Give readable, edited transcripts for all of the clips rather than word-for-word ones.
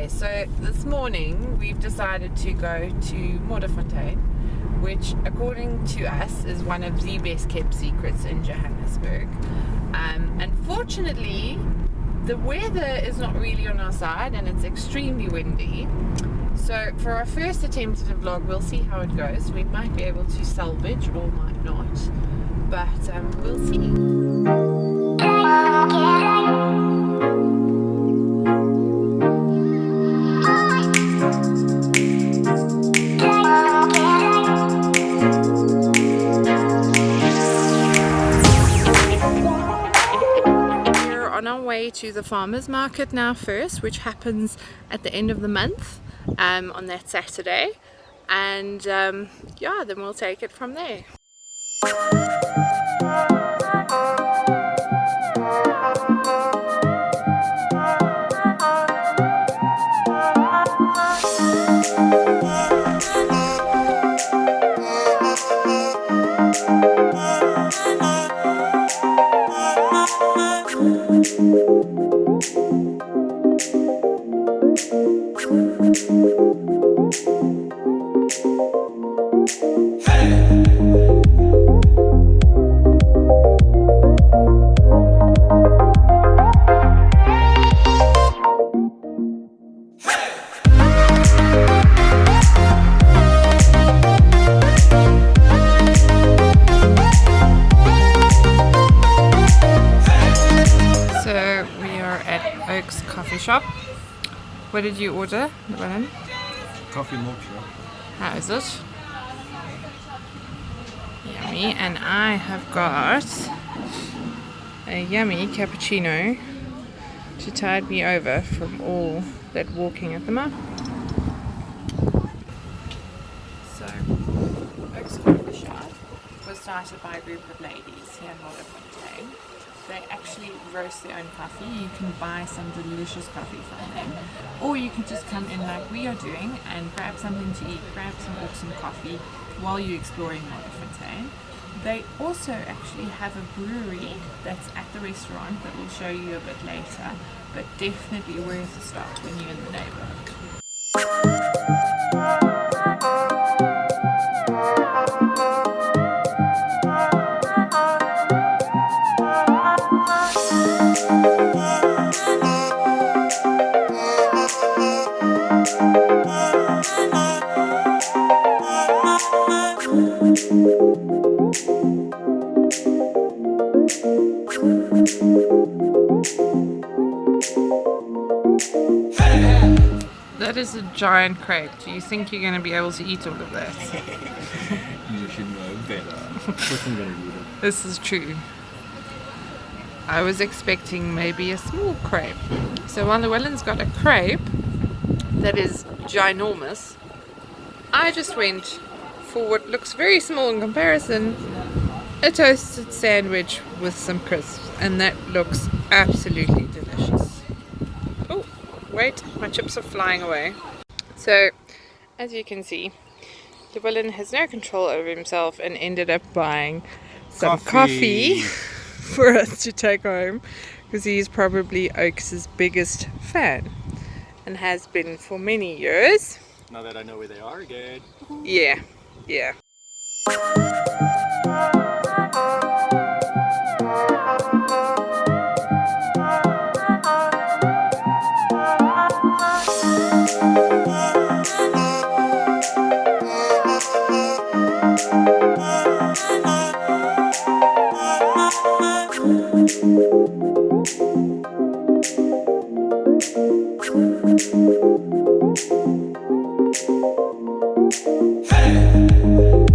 Okay, so this morning we've decided to go to Modderfontein, which according to us is one of the best kept secrets in Johannesburg. Unfortunately, the weather is not really on our side and it's extremely windy. So for our first attempt at a vlog, we'll see how it goes. We might be able to salvage or might not, but we'll see. On our way to the farmers market now first, which happens at the end of the month on that Saturday, and yeah, then we'll take it from there. Coffee shop. What did you order, Llewellyn? Coffee milkshake. How is it? Yummy. And I have got a yummy cappuccino to tide me over from all that walking at the market. So, Oak's Coffee Shop was started by a group of ladies here in Modderfontein. They actually roast their own coffee. You can buy some delicious coffee from them, or you can just come in like we are doing and grab something to eat, grab some awesome coffee while you're exploring Modderfontein. They also actually have a brewery that's at the restaurant that we'll show you a bit later, but definitely worth a stop when you're in the neighborhood. That is a giant crepe. Do you think you're going to be able to eat all of that? You should know better. Of course I'm going to eat it. This is true. I was expecting maybe a small crepe. So while Llewellyn's got a crepe that is ginormous, I just went for what looks very small in comparison, a toasted sandwich with some crisps, and that looks absolutely delicious. Oh, wait, my chips are flying away. So, as you can see, Llewellyn has no control over himself and ended up buying some coffee for us to take home, because he's probably Oaks' biggest fan and has been for many years. Now that I know where they are again. Yeah. Hey!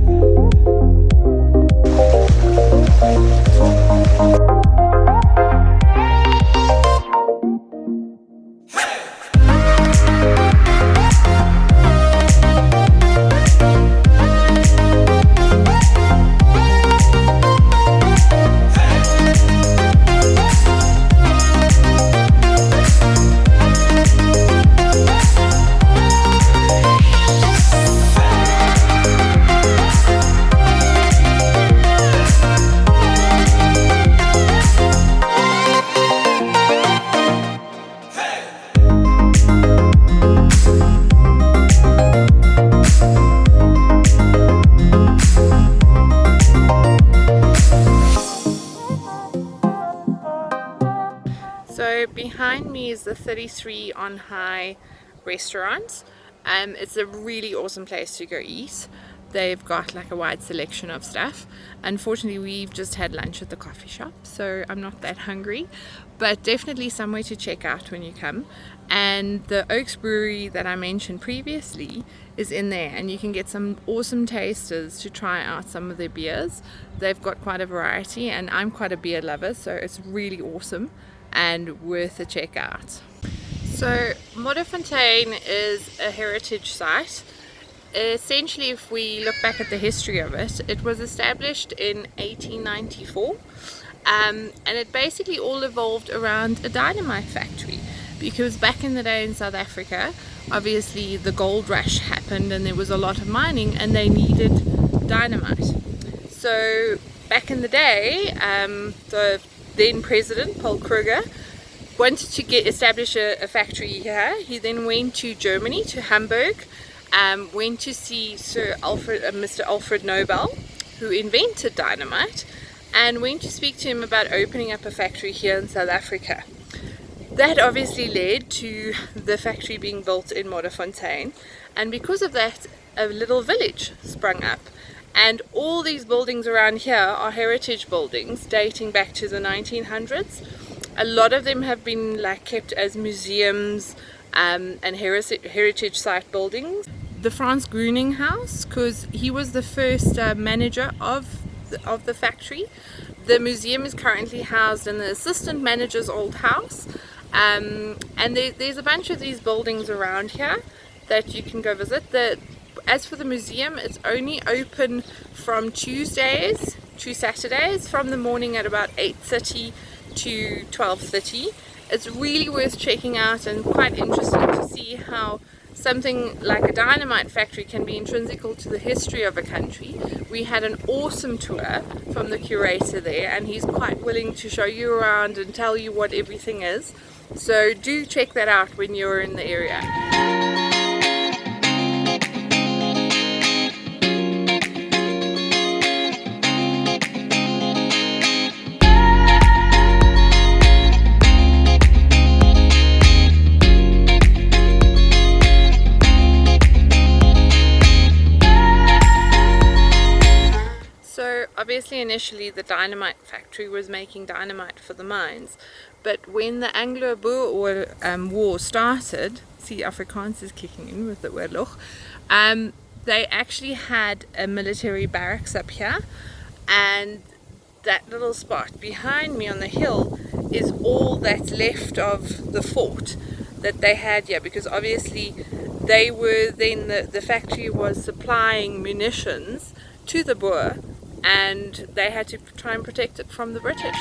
is the 33 on High restaurant. It's a really awesome place to go eat. They've got like a wide selection of stuff. Unfortunately, we've just had lunch at the coffee shop, so I'm not that hungry, but definitely somewhere to check out when you come. And the Oaks Brewery that I mentioned previously is in there, and you can get some awesome tasters to try out some of their beers. They've got quite a variety, and I'm quite a beer lover, so it's really awesome and worth a check out. So Modderfontein is a heritage site. Essentially, if we look back at the history of it, it was established in 1894, and it basically all evolved around a dynamite factory, because back in the day in South Africa, obviously the gold rush happened and there was a lot of mining and they needed dynamite. So back in the day, the then president, Paul Kruger, wanted to establish a factory here. He then went to Germany, to Hamburg, went to see Mr. Alfred Nobel, who invented dynamite, and went to speak to him about opening up a factory here in South Africa. That obviously led to the factory being built in Modderfontein, and because of that, a little village sprung up. And all these buildings around here are heritage buildings dating back to the 1900s. A lot of them have been kept as museums and heritage site buildings. The Franz Gruning house, because he was the first manager of the factory. The museum is currently housed in the assistant manager's old house, and there's a bunch of these buildings around here that you can go visit. As for the museum, it's only open from Tuesdays to Saturdays, from the morning at about 8:30 to 12:30. It's really worth checking out and quite interesting to see how something like a dynamite factory can be intrinsical to the history of a country. We had an awesome tour from the curator there, and he's quite willing to show you around and tell you what everything is. So do check that out when you're in the area. Obviously, initially the dynamite factory was making dynamite for the mines, but when the Anglo-Boer War started, see, Afrikaans is kicking in with the oorlog, they actually had a military barracks up here, and that little spot behind me on the hill is all that's left of the fort that they had here, because obviously they were then, the factory was supplying munitions to the Boer, and they had to try and protect it from the British.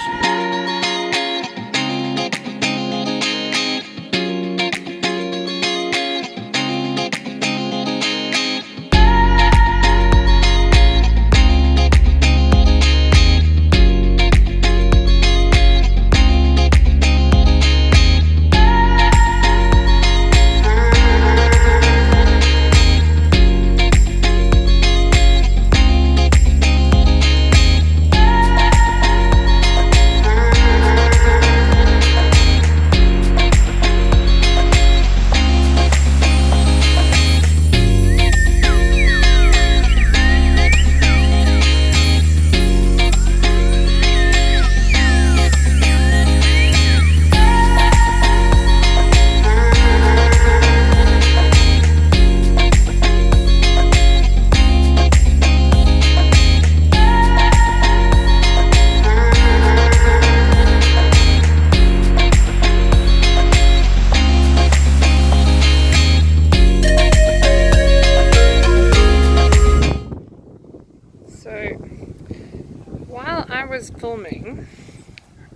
Filming,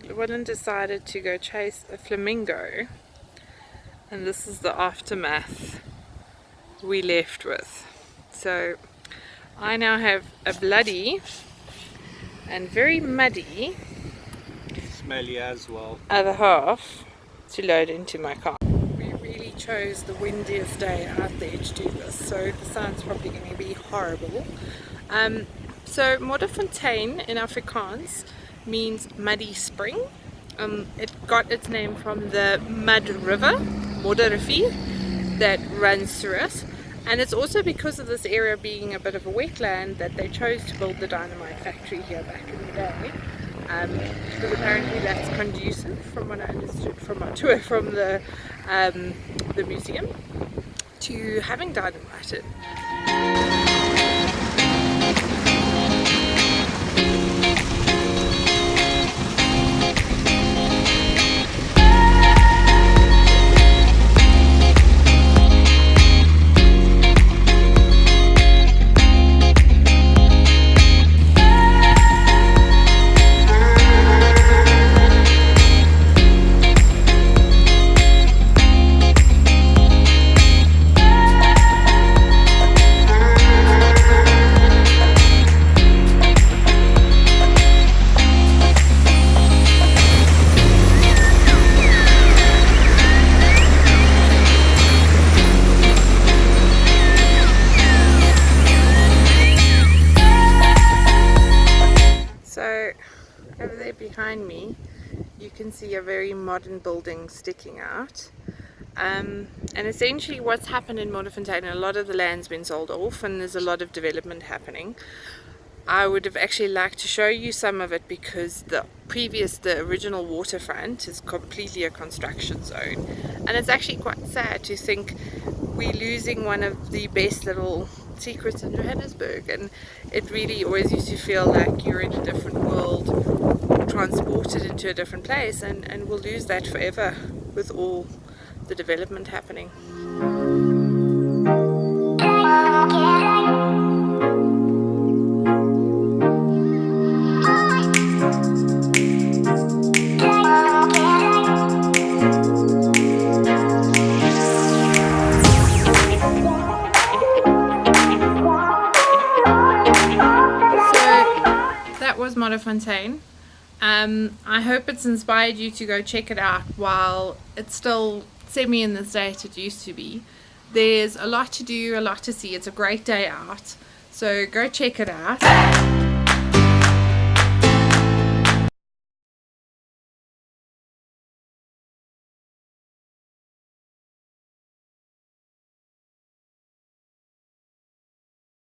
Llewellyn decided to go chase a flamingo, and this is the aftermath we left with. So I now have a bloody and very muddy, smelly as well, other half to load into my car. We really chose the windiest day out there to do this, so the sound's probably going to be horrible. So Modderfontein in Afrikaans means muddy spring, It got its name from the mud river, Modderfontein, that runs through it. And it's also because of this area being a bit of a wetland that they chose to build the dynamite factory here back in the day. Because apparently that's conducive, from what I understood from our tour from the museum, to having dynamite in. So over there behind me you can see a very modern building sticking out, and essentially what's happened in Modderfontein, a lot of the land's been sold off and there's a lot of development happening. I would have actually liked to show you some of it because the original waterfront is completely a construction zone, and it's actually quite sad to think we're losing one of the best little secrets in Johannesburg. And it really always used to feel like you're in a different world, transported into a different place, and we'll lose that forever with all the development happening. Was Modderfontein. I hope it's inspired you to go check it out while it's still semi in the state it used to be. There's a lot to do, a lot to see. It's a great day out, so go check it out.